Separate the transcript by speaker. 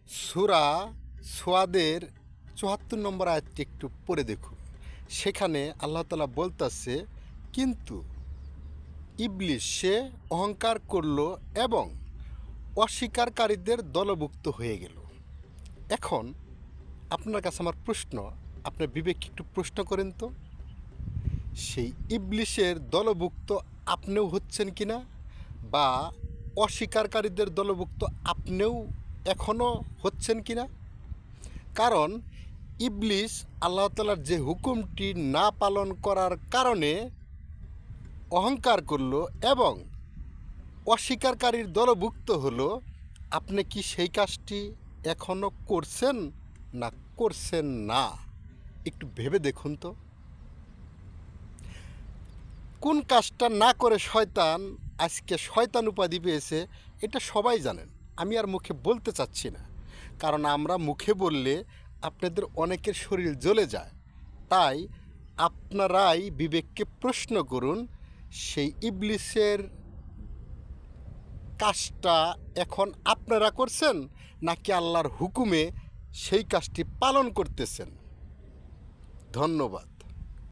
Speaker 1: সূরা সোয়াদের ৭৪ নম্বর আয়াতটি একটু পড়ে দেখুন। সেখানে আল্লাহ তাআলা বলতেছে, কিন্তু ইবলিস সে অহংকার করল এবং অস্বীকারীদের দলভুক্ত হয়ে গেল। এখন আপনার কাছে আমার প্রশ্ন, আপনার বিবেককে একটু প্রশ্ন করেন তো, সেই ইবলিসের দলভুক্ত আপনিও হচ্ছেন কিনা, বা অস্বীকারীদের দলভুক্ত আপনিও এখনও হচ্ছেন কিনা? কারণ ইবলিস আল্লাহ তাআলার যে হুকুমটি না পালন করার কারণে অহংকার করল এবং অস্বীকারীর দলভুক্ত হলো। আপনি কি সেই কাজটি এখনও করছেন না করছেন না? একটু ভেবে দেখুন তো। কোন কাজটা না করে শয়তান আজকে শয়তান উপাধি পেয়েছে, এটা সবাই জানেন। আমি আর মুখে বলতে চাচ্ছি না, কারণ আমরা মুখে বললে আপনাদের অনেকের শরীর জ্বলে যায়। তাই আপনারাই বিবেককে প্রশ্ন করুন, সেই ইবলিসের কাজটা এখন আপনারা করছেন নাকি আল্লাহর হুকুমে সেই কাজটি পালন করতেছেন? ধন্যবাদ।